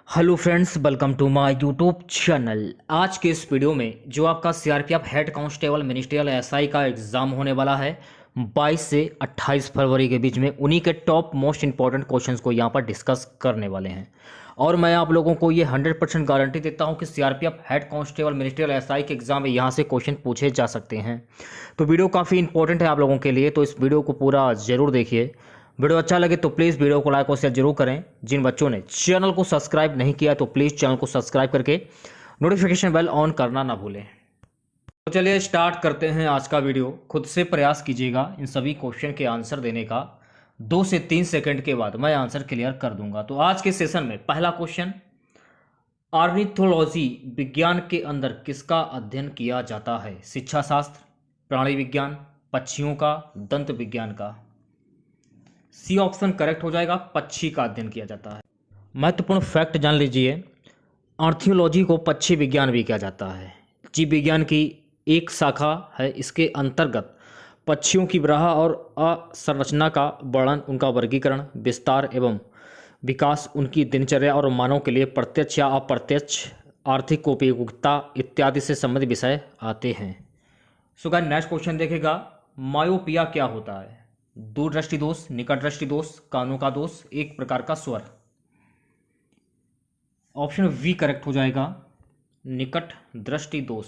Hello friends, welcome to my YouTube channel. आज के इस वीडियो में जो आपका CRPF head constable ministerial SI का एग्ज़ाम होने वाला है 22 से 28 फरवरी के बीच में, उन्हीं के टॉप मोस्ट इंपॉर्टेंट क्वेश्चंस को यहाँ पर डिस्कस करने वाले हैं। और मैं आप लोगों को ये 100% गारंटी देता हूँ कि CRPF head constable ministerial SI के एग्ज़ाम में यहाँ से क्वेश्चन पूछे जा सकते हैं। तो वीडियो काफ़ी इंपॉर्टेंट है आप लोगों के लिए, तो इस वीडियो को पूरा ज़रूर देखिए। वीडियो अच्छा लगे तो प्लीज़ वीडियो को लाइक और शेयर जरूर करें। जिन बच्चों ने चैनल को सब्सक्राइब नहीं किया तो प्लीज़ चैनल को सब्सक्राइब करके नोटिफिकेशन बेल ऑन करना ना भूलें। तो चलिए स्टार्ट करते हैं आज का वीडियो। खुद से प्रयास कीजिएगा इन सभी क्वेश्चन के आंसर देने का। 2 से 3 सेकंड के बाद मैं आंसर क्लियर कर दूंगा। तो आज के सेशन में पहला क्वेश्चन, ऑर्निथोलॉजी विज्ञान के अंदर किसका अध्ययन किया जाता है? शिक्षा शास्त्र, प्राणी विज्ञान, पक्षियों का, दंत विज्ञान का? सी ऑप्शन करेक्ट हो जाएगा, पक्षी का अध्ययन किया जाता है। महत्वपूर्ण फैक्ट जान लीजिए, आर्थियोलॉजी को पक्षी विज्ञान भी किया जाता है। जीव विज्ञान की एक शाखा है। इसके अंतर्गत पक्षियों की ग्रह और असंरचना का वर्णन, उनका वर्गीकरण, विस्तार एवं विकास, उनकी दिनचर्या और मानव के लिए प्रत्यक्ष या अप्रत्यक्ष आर्थिक उपयोगिता इत्यादि से संबंधित विषय आते हैं। सो गाइस नेक्स्ट क्वेश्चन देखेगा, मायोपिया क्या होता है? दूरदृष्टि दोष, निकट दृष्टि दोष, कानों का दोष, एक प्रकार का स्वर। ऑप्शन वी करेक्ट हो जाएगा, निकट दृष्टि दोष।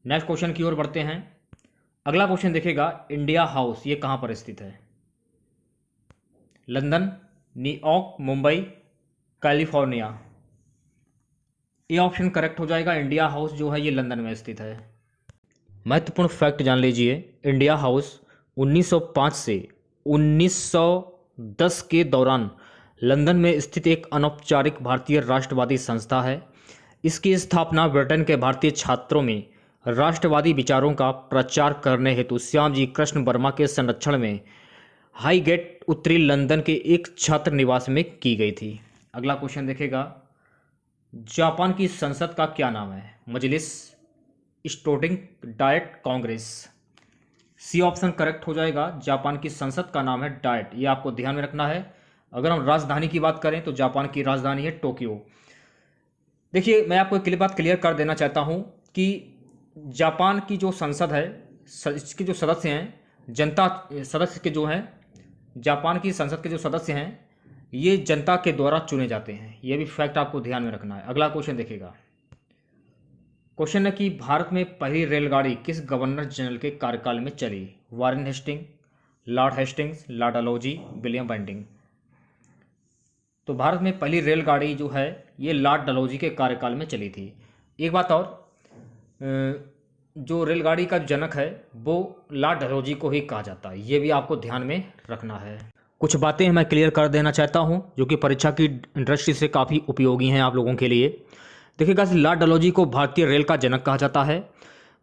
नेक्स्ट क्वेश्चन की ओर बढ़ते हैं। अगला क्वेश्चन देखेगा, इंडिया हाउस ये कहां पर स्थित है? London, New York, Mumbai, California? ये ऑप्शन करेक्ट हो जाएगा। इंडिया हाउस जो है ये लंदन में स्थित है। महत्वपूर्ण फैक्ट जान लीजिए, इंडिया हाउस 1905 से 1910 के दौरान लंदन में स्थित एक अनौपचारिक भारतीय राष्ट्रवादी संस्था है। इसकी स्थापना ब्रिटेन के भारतीय छात्रों में राष्ट्रवादी विचारों का प्रचार करने हेतु श्यामजी कृष्ण वर्मा के संरक्षण में हाईगेट उत्तरी लंदन के एक छात्र निवास में की गई थी। अगला क्वेश्चन देखेगा, जापान की संसद का क्या नाम है? Majlis, student diet, Congress? C option correct हो जाएगा। जापान की संसद का नाम है डाइट। ये आपको ध्यान में रखना है। अगर हम राजधानी की बात करें तो जापान की राजधानी है टोक्यो। देखिए, मैं आपको एक बात क्लियर कर देना चाहता हूं कि जापान की जो संसद है, इसके जो सदस्य हैं, जनता सदस्य के जो हैं, जापान की संसद के जो सदस्य हैं, ये जनता के द्वारा चुने जाते हैं। ये भी फैक्ट आपको ध्यान में रखना है। अगला क्वेश्चन देखिएगा। क्वेश्चन है कि भारत में पहली रेलगाड़ी किस गवर्नर जनरल के कार्यकाल में चली? Warren Hasting, Lord Hastings, Lord Dalhousie, William Bentinck? तो भारत में पहली रेलगाड़ी जो है ये लॉर्ड डलहौजी के कार्यकाल में चली थी। एक बात और, जो रेलगाड़ी का जनक है वो लॉर्ड डलहौजी को ही कहा जाता है। ये भी आपको ध्यान में रखना है। कुछ बातें मैं क्लियर कर देना चाहता हूँ जो कि परीक्षा की दृष्टि से काफ़ी उपयोगी हैं आप लोगों के लिए। देखिएगा, लॉर्ड डलहौजी को भारतीय रेल का जनक कहा जाता है।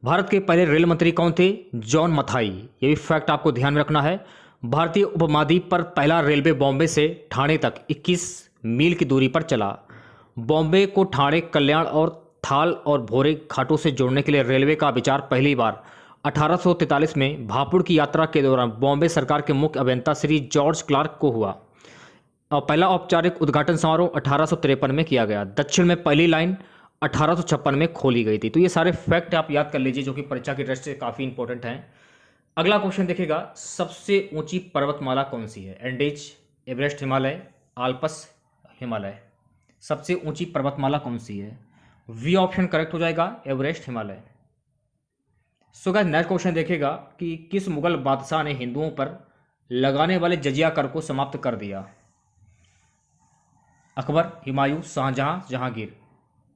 भारत के पहले रेल मंत्री कौन थे? जॉन मथाई। ये भी फैक्ट आपको ध्यान में रखना है। भारतीय उपमहाद्वीप पर पहला रेलवे बॉम्बे से ठाणे तक 21 मील की दूरी पर चला। बॉम्बे को ठाणे, कल्याण और थाल और भोरे घाटों से जोड़ने के लिए रेलवे का विचार पहली बार 1843 में भापुड़ की यात्रा के दौरान बॉम्बे सरकार के मुख्य अभियंता श्री जॉर्ज क्लार्क को हुआ। और पहला औपचारिक उद्घाटन समारोह 1853 में किया गया। दक्षिण में पहली लाइन 1856 में खोली गई थी। तो ये सारे फैक्ट आप याद कर लीजिए जो कि परीक्षा की दृष्टि से काफ़ी इंपॉर्टेंट हैं। अगला क्वेश्चन देखिएगा, सबसे ऊंची पर्वतमाला कौन सी है? Andes, Everest Himalaya, Alps Himalaya? सबसे ऊंची पर्वतमाला कौन सी है? वी ऑप्शन करेक्ट हो जाएगा, Everest Himalaya. So guys next question देखिएगा कि किस मुगल बादशाह ने हिंदुओं पर लगाने वाले जजिया कर को समाप्त कर दिया? अकबर, हुमायूं, शाहजहां, जहांगीर?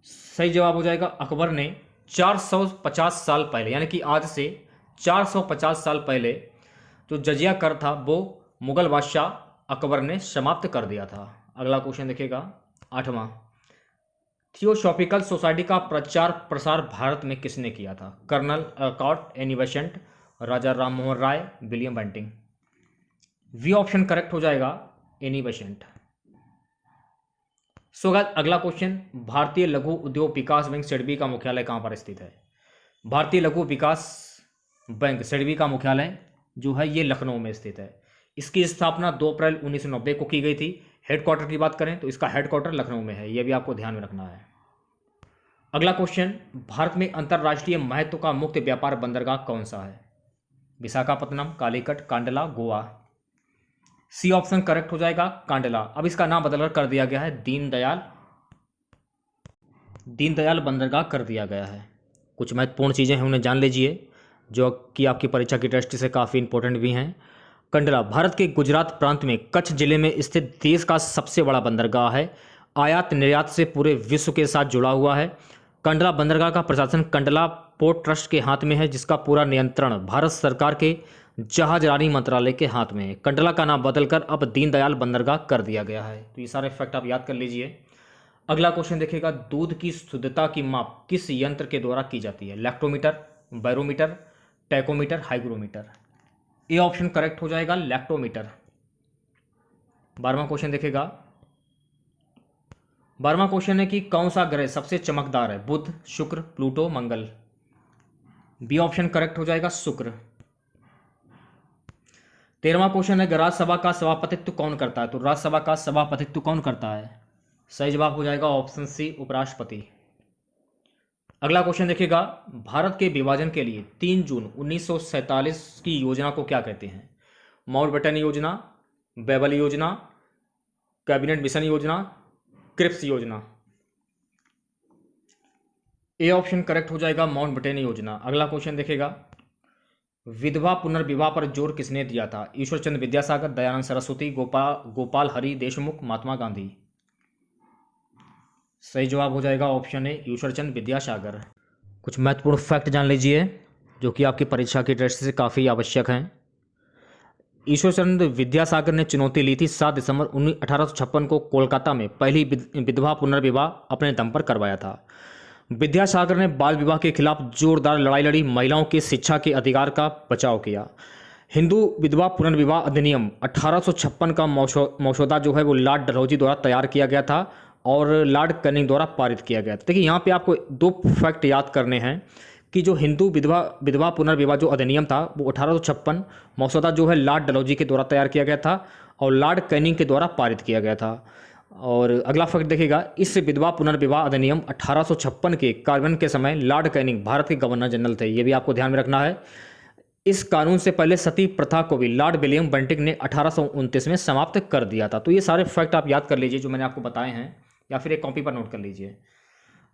सही जवाब हो जाएगा अकबर ने 450 साल पहले, यानी कि आज से 450 साल पहले जो जजिया कर था वो मुगल बादशाह अकबर ने समाप्त कर दिया था। अगला क्वेश्चन देखिएगा, 8वां, थियोसॉफिकल सोसाइटी का प्रचार प्रसार भारत में किसने किया था? Colonel Alcott, Annie Besant, Raja Ram Mohan Roy, William Bentinck? B option correct हो जाएगा, एनी बेसेंट। सो गाइस अगला क्वेश्चन, भारतीय लघु उद्योग विकास बैंक सिडबी का मुख्यालय कहाँ पर स्थित है? भारतीय लघु विकास बैंक सिडबी का मुख्यालय जो है ये लखनऊ में स्थित है। इसकी स्थापना 2 अप्रैल 1990 को की गई थी। हेडक्वार्टर की बात करें तो इसका हेडक्वार्टर लखनऊ में है, यह भी आपको ध्यान में रखना है। अगला क्वेश्चन, भारत में अंतर्राष्ट्रीय महत्व का मुक्त व्यापार बंदरगाह कौन सा है? Visakhapatnam, Calicut, Kandla, Goa. C option correct हो जाएगा, कांडला। अब इसका नाम बदलकर कर दिया गया है दीनदयाल बंदरगाह कर दिया गया है। कुछ महत्वपूर्ण चीज़ें हैं, उन्हें जान लीजिए, जो कि आपकी परीक्षा की दृष्टि से काफ़ी इंपॉर्टेंट भी हैं। कंडला भारत के गुजरात प्रांत में कच्छ जिले में स्थित देश का सबसे बड़ा बंदरगाह है। आयात निर्यात से पूरे विश्व के साथ जुड़ा हुआ है। कंडला बंदरगाह का प्रशासन कंडला पोर्ट ट्रस्ट के हाथ में है, जिसका पूरा नियंत्रण भारत सरकार के जहाजरानी मंत्रालय के हाथ में है। कंडला का नाम बदलकर अब दीनदयाल बंदरगाह कर दिया गया है। तो ये सारे फैक्ट आप याद कर लीजिए। अगला क्वेश्चन देखिएगा, दूध की शुद्धता की माप किस यंत्र के द्वारा की जाती है? Lactometer, barometer, tachometer, hygrometer. A option correct हो जाएगा, लैक्टोमीटर। 12वां क्वेश्चन देखिएगा। 12वां क्वेश्चन है कि कौन सा ग्रह सबसे चमकदार है? बुध, शुक्र, प्लूटो, मंगल। बी ऑप्शन करेक्ट हो जाएगा, शुक्र। 13वां क्वेश्चन है कि राज्यसभा का सभापतित्व कौन करता है? तो राज्यसभा का सभापतित्व कौन करता है? सही जवाब हो जाएगा ऑप्शन सी, उपराष्ट्रपति। अगला क्वेश्चन देखिएगा, भारत के विभाजन के लिए 3 जून 1947 की योजना को क्या कहते हैं? माउंटबेटन योजना, बेबल योजना, कैबिनेट मिशन योजना, क्रिप्स योजना। ए ऑप्शन करेक्ट हो जाएगा, माउंटबेटन योजना। अगला क्वेश्चन देखिएगा, विधवा पुनर्विवाह पर जोर किसने दिया था? ईश्वरचंद्र विद्यासागर, दयानंद सरस्वती, गोपाल हरि देशमुख, महात्मा गांधी। सही जवाब हो जाएगा ऑप्शन ए, ईश्वरचंद विद्यासागर। कुछ महत्वपूर्ण फैक्ट जान लीजिए, जो कि आपकी परीक्षा की दृष्टि से काफ़ी आवश्यक हैं। ईश्वरचंद विद्यासागर ने चुनौती ली थी 7 दिसंबर 1856 को कोलकाता में पहली विधवा पुनर्विवाह अपने दम पर करवाया था। विद्यासागर ने बाल विवाह के खिलाफ जोरदार लड़ाई लड़ी, महिलाओं की शिक्षा के अधिकार का बचाव किया। हिंदू विधवा पुनर्विवाह अधिनियम 1856 का मसौदा जो है वो लॉर्ड डलहौजी द्वारा तैयार किया गया था और लॉर्ड कैनिंग द्वारा पारित किया गया था। देखिए यहाँ पे आपको 2 फैक्ट याद करने हैं कि जो हिंदू विधवा पुनर्विवाह जो अधिनियम था वो 1856 मसौदा जो है लॉर्ड डलहौजी के द्वारा तैयार किया गया था और लॉर्ड कैनिंग के द्वारा पारित किया गया था। और अगला फैक्ट देखिएगा, इस विधवा पुनर्विवाह अधिनियम 1856 के कार्यान्वयन के समय लॉर्ड कैनिंग भारत के गवर्नर जनरल थे, ये भी आपको ध्यान में रखना है। इस कानून से पहले सती प्रथा को भी लॉर्ड विलियम बेंटिक ने 1829 में समाप्त कर दिया था। तो ये सारे फैक्ट आप याद कर लीजिए जो मैंने आपको बताए हैं, या फिर एक कॉपी पर नोट कर लीजिए।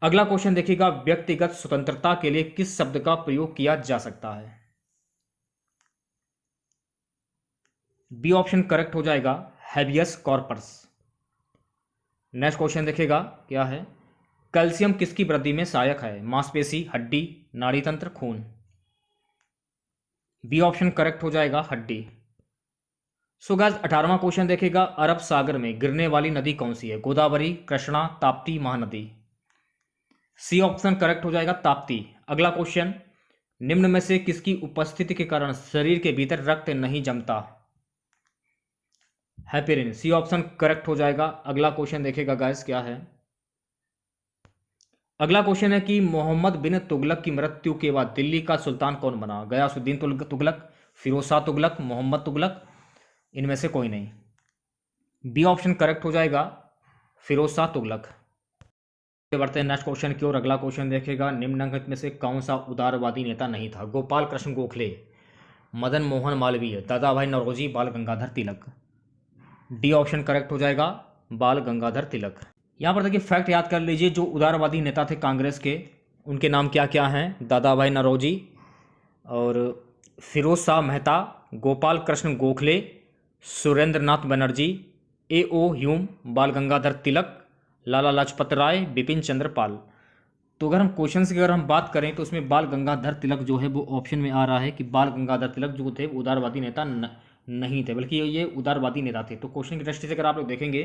अगला क्वेश्चन देखिएगा, व्यक्तिगत स्वतंत्रता के लिए किस शब्द का प्रयोग किया जा सकता है? बी ऑप्शन करेक्ट हो जाएगा, हैबियस कॉर्पस। नेक्स्ट क्वेश्चन देखिएगा, क्या है? कैल्शियम किसकी वृद्धि में सहायक है? मांसपेशी, हड्डी, नाड़ी तंत्र, खून। बी ऑप्शन करेक्ट हो जाएगा, हड्डी। सो गाइस 18वां क्वेश्चन देखिएगा, अरब सागर में गिरने वाली नदी कौन सी है? Godavari, Krishna, Tapti, Mahanadi. C option correct हो जाएगा, ताप्ती। अगला क्वेश्चन, निम्न में से किसकी उपस्थिति के कारण शरीर के भीतर रक्त नहीं जमता? हेपेरिन। सी ऑप्शन करेक्ट हो जाएगा। अगला क्वेश्चन देखिएगा गाइस, क्या है? अगला क्वेश्चन है कि मोहम्मद बिन तुगलक की मृत्यु के बाद दिल्ली का सुल्तान कौन बना? गयासुद्दीन तुगलक, फिरोज शाह तुगलक, मोहम्मद तुगलक, इनमें से कोई नहीं। बी ऑप्शन करेक्ट हो जाएगा, फिरोज शाह तुगलक। बढ़ते हैं नेक्स्ट क्वेश्चन की ओर। अगला क्वेश्चन देखेगा, निम्नलिखित में से कौन सा उदारवादी नेता नहीं था? गोपाल कृष्ण गोखले, मदन मोहन मालवीय, दादा भाई नौरोजी, बाल Gangadhar Tilak. D option correct हो जाएगा, बाल गंगाधर तिलक। यहाँ पर देखिए फैक्ट याद कर लीजिए, जो उदारवादी नेता थे कांग्रेस के, उनके नाम क्या क्या हैं? दादा भाई नौरोजी और फिरोज शाह मेहता, गोपाल कृष्ण गोखले, सुरेंद्र नाथ बनर्जी, A.O. ह्यूम, बाल गंगाधर तिलक, लाला लाजपत राय, बिपिन चंद्र पाल। तो अगर हम क्वेश्चंस की बात करें तो उसमें बाल गंगाधर तिलक जो है वो ऑप्शन में आ रहा है कि बाल गंगाधर तिलक जो थे उदारवादी नेता नहीं थे, बल्कि ये उदारवादी नेता थे। तो क्वेश्चन की दृष्टि से अगर आप लोग देखेंगे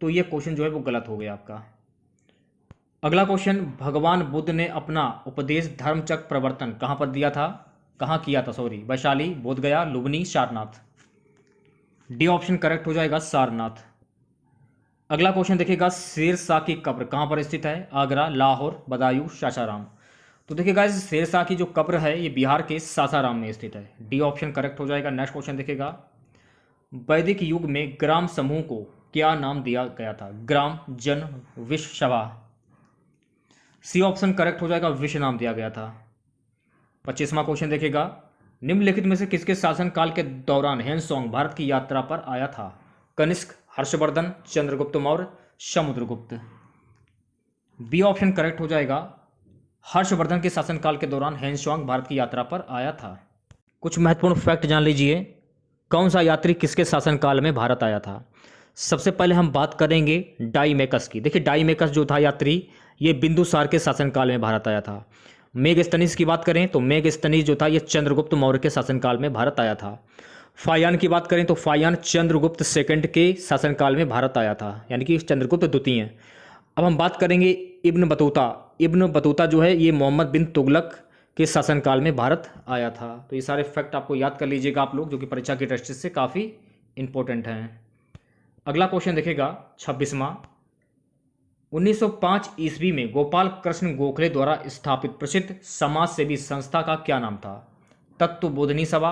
तो ये क्वेश्चन जो है वो गलत हो गया आपका। अगला क्वेश्चन, भगवान बुद्ध ने अपना उपदेश धर्मचक्र प्रवर्तन कहाँ पर दिया था? कहाँ किया था? Vaishali, Bodhgaya, Lumbini, Sarnath. D option correct हो जाएगा, सारनाथ। अगला क्वेश्चन देखिएगा, शेर शाह की कब्र कहाँ पर स्थित है? आगरा, लाहौर, बदायूं, सासाराम। तो देखिएगा शेर शाह की जो कब्र है ये बिहार के सासाराम में स्थित है। डी ऑप्शन करेक्ट हो जाएगा। नेक्स्ट क्वेश्चन देखिएगा, वैदिक युग में ग्राम समूह को क्या नाम दिया गया था? ग्राम जन विश्व सभा। सी ऑप्शन करेक्ट हो जाएगा, विश्व नाम दिया गया था। 25वां क्वेश्चन देखिएगा, निम्नलिखित में से किसके शासनकाल के दौरान ह्वेनसांग भारत की यात्रा पर आया था? Kanishka, Harshvardhan, Chandragupta Maurya, Samudragupta. B option correct हो जाएगा, हर्षवर्धन के शासनकाल के दौरान ह्वेनसांग भारत की यात्रा पर आया था। कुछ महत्वपूर्ण फैक्ट जान लीजिए, कौन सा यात्री किसके शासनकाल में भारत आया था। सबसे पहले हम बात करेंगे डाइमेकस की। देखिए डाइमेकस जो था यात्री, ये बिंदुसार के शासनकाल में भारत आया था। मेगस्थनीज की बात करें तो मेगस्थनीज जो था ये चंद्रगुप्त मौर्य के शासनकाल में भारत आया था। फायान की बात करें तो फायान चंद्रगुप्त सेकंड के शासनकाल में भारत आया था, यानी कि चंद्रगुप्त द्वितीय। अब हम बात करेंगे इब्न बतूता। इब्न बतूता जो है ये मोहम्मद बिन तुगलक के शासनकाल में भारत आया था। तो ये सारे फैक्ट आपको याद कर लीजिएगा आप लोग, जो कि परीक्षा की दृष्टि से काफ़ी इंपॉर्टेंट हैं। अगला क्वेश्चन देखेगा 26वां, 1905 ईस्वी में गोपाल कृष्ण गोखले द्वारा स्थापित प्रसिद्ध समाज सेवी संस्था का क्या नाम था? तत्व Bodhani Sabha,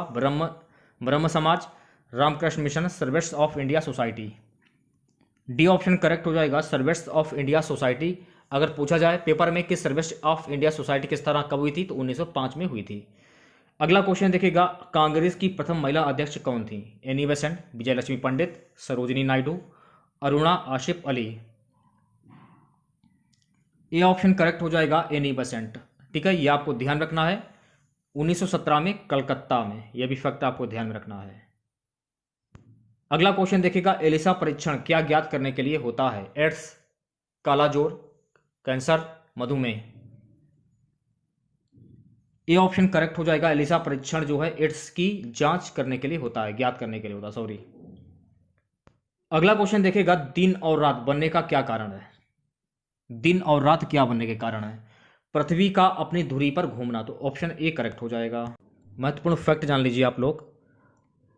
Brahmo Samaj, Ramakrishna mission, servants of India society. D option correct हो जाएगा, सर्वेंट्स ऑफ इंडिया सोसाइटी। अगर पूछा जाए पेपर में कि सर्वेंट्स ऑफ इंडिया सोसाइटी किस तरह कब हुई थी, तो 1905 में हुई थी। अगला क्वेश्चन देखिएगा, कांग्रेस की प्रथम महिला अध्यक्ष कौन थी? एनी बेसेंट, विजयलक्ष्मी पंडित, सरोजिनी नायडू, अरुणा आसिफ अली। ये ऑप्शन करेक्ट हो जाएगा, एनी बेसेंट। ठीक है, ये आपको ध्यान रखना है। 1917 में कलकत्ता में, यह भी फैक्ट आपको ध्यान में रखना है। अगला क्वेश्चन देखिएगा, एलिसा परीक्षण क्या ज्ञात करने के लिए होता है? एड्स, कालाजोर, कैंसर, मधुमेह। ये ऑप्शन करेक्ट हो जाएगा, एलिसा परीक्षण जो है एड्स की जांच करने के लिए होता है, ज्ञात करने के लिए होता है, सॉरी। अगला क्वेश्चन देखेगा, दिन और रात बनने का क्या कारण है? दिन और रात क्या बनने के कारण है? पृथ्वी का अपनी धुरी पर घूमना, तो ऑप्शन ए करेक्ट हो जाएगा। महत्वपूर्ण फैक्ट जान लीजिए आप लोग,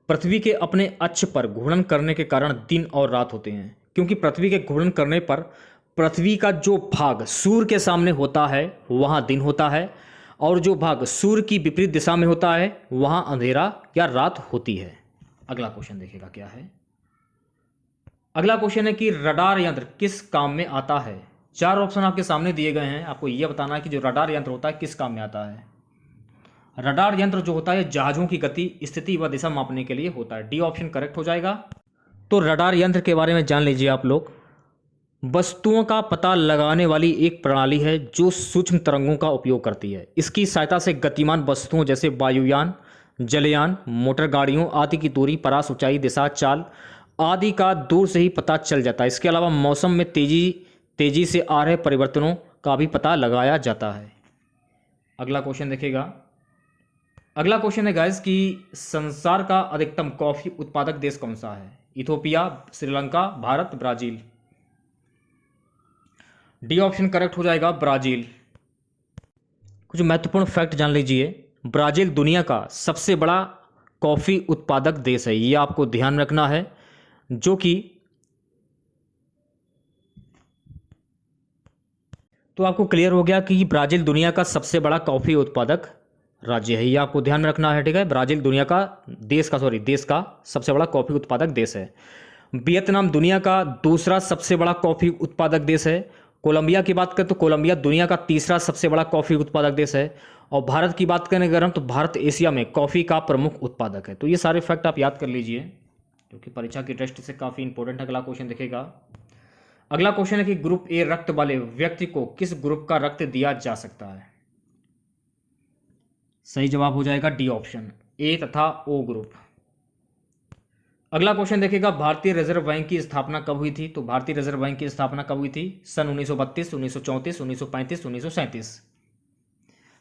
पृथ्वी के अपने अक्ष पर घूर्णन करने के कारण दिन और रात होते हैं, क्योंकि पृथ्वी के घूर्णन करने पर पृथ्वी का जो भाग सूर्य के सामने होता है वहां दिन होता है, और जो भाग सूर्य की विपरीत दिशा में होता है वहां अंधेरा या रात होती है। अगला क्वेश्चन देखिएगा क्या है। अगला क्वेश्चन है कि रडार यंत्र किस काम में आता है? 4 ऑप्शन आपके सामने दिए गए हैं, आपको यह बताना है कि जो रडार यंत्र होता है किस काम में आता है। रडार यंत्र जो होता है जहाजों की गति, स्थिति व दिशा मापने के लिए होता है। डी ऑप्शन करेक्ट हो जाएगा। तो रडार यंत्र के बारे में जान लीजिए आप लोग, वस्तुओं का पता लगाने वाली एक प्रणाली है जो सूक्ष्म तरंगों का उपयोग करती है। इसकी सहायता से गतिमान वस्तुओं जैसे वायुयान, जलयान, मोटर गाड़ियों आदि की दूरी, परास, ऊंचाई, दिशा, चाल आदि का दूर से ही पता चल जाता है। इसके अलावा मौसम में तेजी से आ रहे परिवर्तनों का भी पता लगाया जाता है। अगला क्वेश्चन देखिएगा। अगला क्वेश्चन है गाइस कि संसार का अधिकतम कॉफी उत्पादक देश कौन सा है? Ethiopia, Sri Lanka, Bharat, Brazil. D option correct हो जाएगा, ब्राजील। कुछ महत्वपूर्ण फैक्ट जान लीजिए, ब्राजील दुनिया का सबसे बड़ा कॉफी उत्पादक देश है, यह आपको ध्यान रखना है, जो कि तो आपको क्लियर हो गया कि ब्राजील दुनिया का सबसे बड़ा कॉफी उत्पादक राज्य है, यह आपको ध्यान में रखना है। ठीक है, ब्राजील दुनिया का देश का सबसे बड़ा कॉफी उत्पादक देश है। वियतनाम दुनिया का दूसरा सबसे बड़ा कॉफी उत्पादक देश है। कोलंबिया की बात करें तो कोलंबिया दुनिया का तीसरा सबसे बड़ा कॉफी उत्पादक देश है। और भारत की बात करें अगर हम, तो भारत एशिया में कॉफी का प्रमुख उत्पादक है। तो ये सारे फैक्ट आप याद कर लीजिए, क्योंकि परीक्षा की दृष्टि से काफी इंपॉर्टेंट। अगला क्वेश्चन देखेगा। अगला क्वेश्चन है कि ग्रुप ए रक्त वाले व्यक्ति को किस ग्रुप का रक्त दिया जा सकता है? सही जवाब हो जाएगा डी ऑप्शन, ए तथा ओ ग्रुप। अगला क्वेश्चन देखिएगा, भारतीय रिजर्व बैंक की स्थापना कब हुई थी? तो भारतीय रिजर्व बैंक की स्थापना कब हुई थी? सन 1932, 1934, 1935, 1937।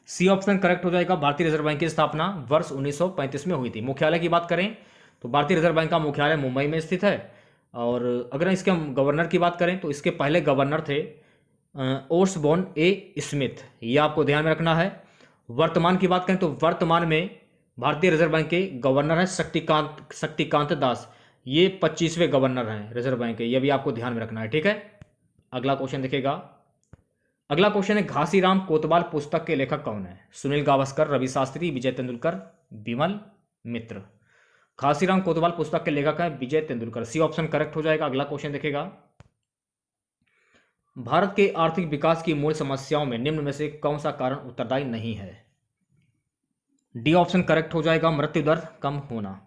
सी ऑप्शन करेक्ट हो जाएगा, भारतीय रिजर्व बैंक की स्थापना वर्ष 1935 में हुई थी। मुख्यालय की बात करें तो भारतीय रिजर्व बैंक का मुख्यालय मुंबई में स्थित है। और अगर इसके हम गवर्नर की बात करें तो इसके पहले गवर्नर थे ओसबोर्न ए स्मिथ, ये आपको ध्यान में रखना है। वर्तमान की बात करें तो वर्तमान में भारतीय रिजर्व बैंक के गवर्नर हैं शक्तिकांत दास, ये 25वें गवर्नर हैं रिजर्व बैंक के, ये भी आपको ध्यान में रखना है। ठीक है, अगला क्वेश्चन देखिएगा। अगला क्वेश्चन है, घासीराम कोतवाल पुस्तक के लेखक कौन है? सुनील गावस्कर, रवि शास्त्री, विजय तेंदुलकर, विमल मित्र। घासीराम कोतवाल पुस्तक के लेखक हैं विजय तेंदुलकर। सी ऑप्शन करेक्ट हो जाएगा। अगला क्वेश्चन देखिएगा, भारत के आर्थिक विकास की मूल समस्याओं में निम्न में से कौन सा कारण उत्तरदायी नहीं है? डी ऑप्शन करेक्ट हो जाएगा, मृत्यु दर कम होना।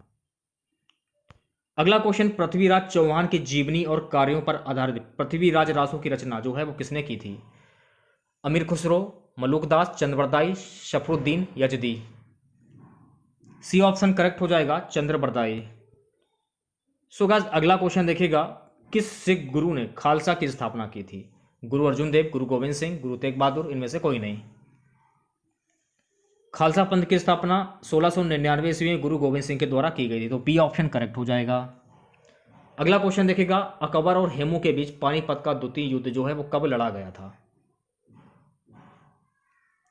अगला क्वेश्चन, पृथ्वीराज चौहान की जीवनी और कार्यों पर आधारित पृथ्वीराज रासो की रचना जो है वो किसने की थी? Amir Khusro, Malukdas, Chandbardai, Sharafuddin Yazdi. C option correct हो जाएगा, चंद्रबरदाई। सो गाइस अगला क्वेश्चन देखिएगा, किस सिख गुरु ने खालसा की स्थापना की थी? गुरु अर्जुन देव, गुरु गोविंद सिंह, गुरु तेग बहादुर, इनमें से कोई नहीं। खालसा पंथ की स्थापना 1699 ईस्वी में गुरु गोविंद सिंह के द्वारा की गई थी, तो बी ऑप्शन करेक्ट हो जाएगा। अगला क्वेश्चन देखिएगा, अकबर और हेमू के बीच पानीपत का द्वितीय युद्ध जो है वो कब लड़ा गया था?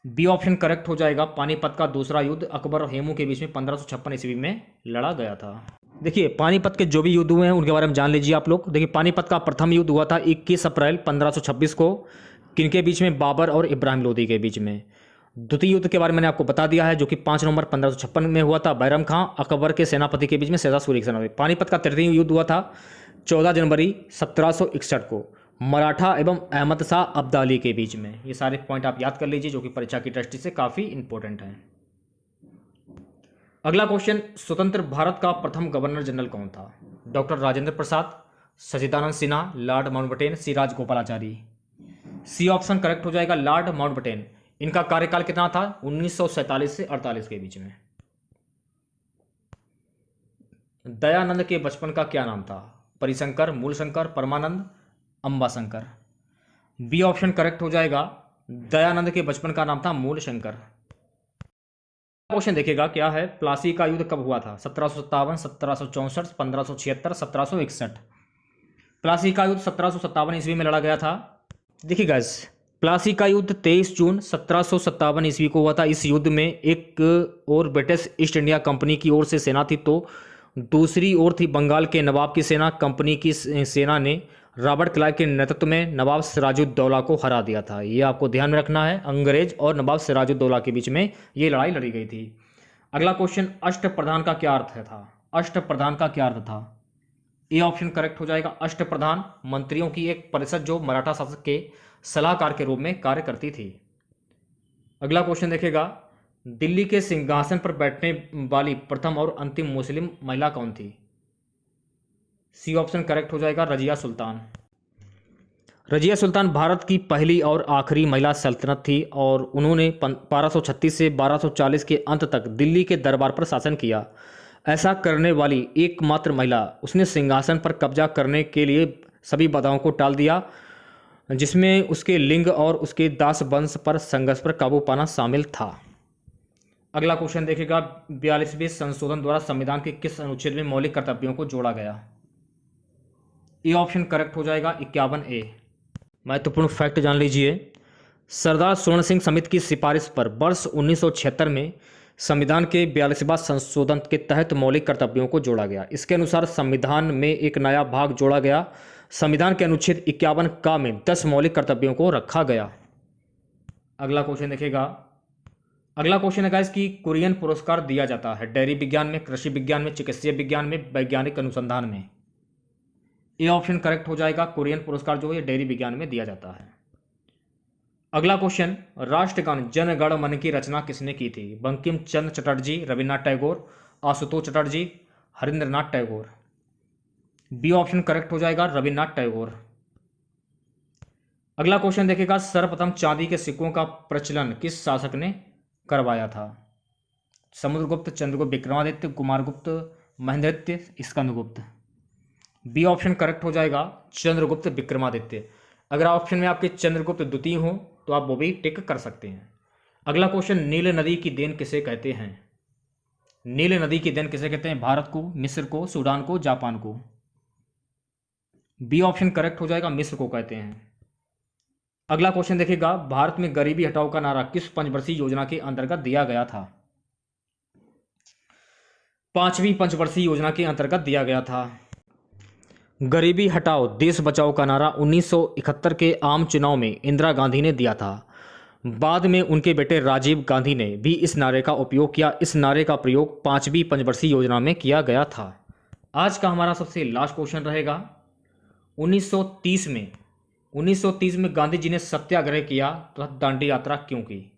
बी ऑप्शन करेक्ट हो जाएगा, पानीपत का दूसरा युद्ध अकबर और हेमू के बीच में 1556 ईस्वी में लड़ा गया था। देखिए पानीपत के जो भी युद्ध हुए हैं उनके बारे में जान लीजिए आप लोग। देखिए पानीपत का प्रथम युद्ध हुआ था 21 अप्रैल 1526 को, किनके बीच में? बाबर और इब्राहिम लोदी के बीच में। द्वितीय युद्ध के बारे में मैंने आपको बता दिया है, जो कि 5 नवंबर 1556 में हुआ था, बैरम खां अकबर के सेनापति के बीच में शेरशाह सूरी की सेना में। पानीपत का तृतीय युद्ध हुआ था 14 जनवरी 1761 को, मराठा एवं अहमद शाह अब्दाली के बीच में। ये सारे पॉइंट आप याद कर लीजिए, जो कि परीक्षा की दृष्टि से काफ़ी इंपॉर्टेंट हैं। अगला क्वेश्चन, स्वतंत्र भारत का प्रथम गवर्नर जनरल कौन था? डॉक्टर राजेंद्र प्रसाद, सच्चिदानंद सिन्हा, लॉर्ड माउंटबेटन, सी राजगोपालाचारी। सी ऑप्शन करेक्ट हो जाएगा, लॉर्ड माउंटबेटन। इनका कार्यकाल कितना था? 1947 से 48 के बीच में। दयानंद के बचपन का क्या नाम था? परिशंकर, मूलशंकर, परमानंद, अंबाशंकर। बी ऑप्शन करेक्ट हो जाएगा, दयानंद के बचपन का नाम था मूलशंकर। क्वेश्चन देखिएगा क्या है, प्लासी का युद्ध कब हुआ था? 1757, 1764, 1576, 1761। प्लासी का युद्ध 1757 ईस्वी में लड़ा गया था। देखिए गाइस, प्लासी का युद्ध 23 जून 1757 ईस्वी को हुआ था। इस युद्ध में एक और ब्रिटिश ईस्ट इंडिया कंपनी की ओर से सेना थी, तो दूसरी ओर थी बंगाल के नवाब की सेना। कंपनी की सेना ने रॉबर्ट क्लाइव के नेतृत्व में नवाब सिराजुद्दौला को हरा दिया था। ये आपको ध्यान में रखना है, अंग्रेज और नवाब सिराजुद्दौला के बीच में ये लड़ाई लड़ी गई थी। अगला क्वेश्चन, अष्टप्रधान का क्या अर्थ था? अष्टप्रधान का क्या अर्थ था? ए ऑप्शन करेक्ट हो जाएगा, अष्टप्रधान मंत्रियों की एक परिषद जो मराठा शासक के सलाहकार के रूप में कार्य करती थी। अगला क्वेश्चन देखिएगा, दिल्ली के सिंहासन पर बैठने वाली प्रथम और अंतिम मुस्लिम महिला कौन थी? सी ऑप्शन करेक्ट हो जाएगा, रजिया सुल्तान। रजिया सुल्तान भारत की पहली और आखिरी महिला सल्तनत थी और उन्होंने 1236 से 1240 के अंत तक दिल्ली के दरबार पर शासन किया। ऐसा करने वाली एकमात्र महिला, उसने सिंहासन पर कब्जा करने के लिए सभी बाधाओं को टाल दिया, जिसमें उसके लिंग और उसके दास वंश पर संघर्ष पर काबू पाना शामिल था। अगला क्वेश्चन देखिएगा, 42वें संशोधन द्वारा संविधान के किस अनुच्छेद में मौलिक कर्तव्यों को जोड़ा गया? ए ऑप्शन करेक्ट हो जाएगा, 51A। महत्वपूर्ण फैक्ट जान लीजिए, सरदार स्वर्ण सिंह समिति की सिफारिश पर वर्ष 1976 में संविधान के 42वां संशोधन के तहत मौलिक कर्तव्यों को जोड़ा गया। इसके अनुसार संविधान में एक नया भाग जोड़ा गया। संविधान के अनुच्छेद 51 का में 10 मौलिक कर्तव्यों को रखा गया। अगला क्वेश्चन देखिएगा, अगला क्वेश्चन है गाइस कि कुरियन पुरस्कार दिया जाता है डेयरी विज्ञान में, कृषि विज्ञान में, चिकित्सीय विज्ञान में, वैज्ञानिक अनुसंधान में। ये ऑप्शन करेक्ट हो जाएगा, कुरियन पुरस्कार जो है डेयरी विज्ञान में दिया जाता है। अगला क्वेश्चन, राष्ट्रगान जन गण मन की रचना किसने की थी? Bankim Chandra Chatterjee, Rabindranath Tagore, Ashutosh Chatterjee, Harindranath Tagore. B option correct हो जाएगा, रविन्द्रनाथ टैगोर। अगला क्वेश्चन देखिएगा, सर्वप्रथम चांदी के सिक्कों का प्रचलन किस शासक ने करवाया था? Samudragupta, Chandragupta, Vikramaditya, Kumaragupta, Mahendragupta, Skandagupta. B option correct हो जाएगा, चंद्रगुप्त विक्रमादित्य। अगर ऑप्शन में आपके चंद्रगुप्त द्वितीय हो तो आप वो भी टिक कर सकते हैं। अगला क्वेश्चन, नील नदी की देन किसे कहते हैं? नील नदी की देन किसे कहते हैं? भारत को, मिस्र को, सूडान को, जापान को। बी ऑप्शन करेक्ट हो जाएगा, मिस्र को कहते हैं। अगला क्वेश्चन देखिएगा, भारत में गरीबी हटाओ का नारा किस पंचवर्षीय योजना के अंतर्गत दिया गया था? 5वीं पंचवर्षीय योजना के अंतर्गत दिया गया था। गरीबी हटाओ देश बचाओ का नारा 1971 के आम चुनाव में इंदिरा गांधी ने दिया था। बाद में उनके बेटे राजीव गांधी ने भी इस नारे का उपयोग किया। इस नारे का प्रयोग 5वीं पंचवर्षीय योजना में किया गया था। आज का हमारा सबसे लास्ट क्वेश्चन रहेगा 1930 में गांधी जी ने सत्याग्रह किया तथा दांडी यात्रा क्यों की?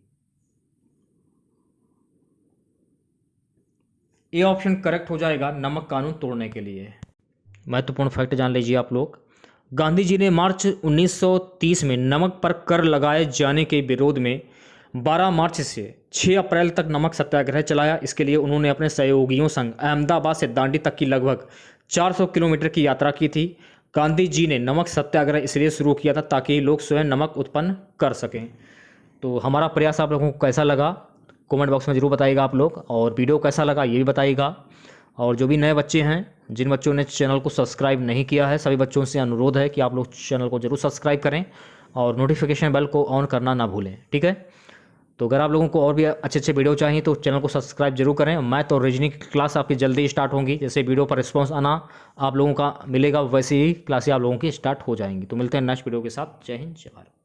ए ऑप्शन करेक्ट हो जाएगा, नमक कानून तोड़ने के लिए। महत्वपूर्ण फैक्ट जान लीजिए आप लोग। गांधी जी ने मार्च 1930 में नमक पर कर लगाए जाने के विरोध में 12 मार्च से 6 अप्रैल तक नमक सत्याग्रह चलाया। इसके लिए उन्होंने अपने सहयोगियों संग अहमदाबाद से दांडी तक की लगभग 400 किलोमीटर की यात्रा की थी। गांधी जी ने नमक सत्याग्रह इसलिए शुरू किया था ताकि लोग स्वयं नमक उत्पन्न कर सकें। तो हमारा प्रयास आप लोगों को कैसा लगा कमेंट बॉक्स में ज़रूर बताइएगा आप लोग, और वीडियो कैसा लगा ये भी बताइएगा। और जो भी नए बच्चे हैं, जिन बच्चों ने चैनल को सब्सक्राइब नहीं किया है, सभी बच्चों से अनुरोध है कि आप लोग चैनल को जरूर सब्सक्राइब करें और नोटिफिकेशन बेल को ऑन करना ना भूलें, ठीक है। तो अगर आप लोगों को और भी अच्छे अच्छे वीडियो चाहिए तो चैनल को सब्सक्राइब जरूर करें। मैथ और रीजनिंग की क्लास आपकी जल्दी स्टार्ट होंगी। जैसे वीडियो पर रिस्पॉन्स आना आप लोगों का मिलेगा, वैसे ही क्लासें आप लोगों की स्टार्ट हो जाएंगी। तो मिलते हैं नेक्स्ट वीडियो के साथ। जय हिंद, जय भारत।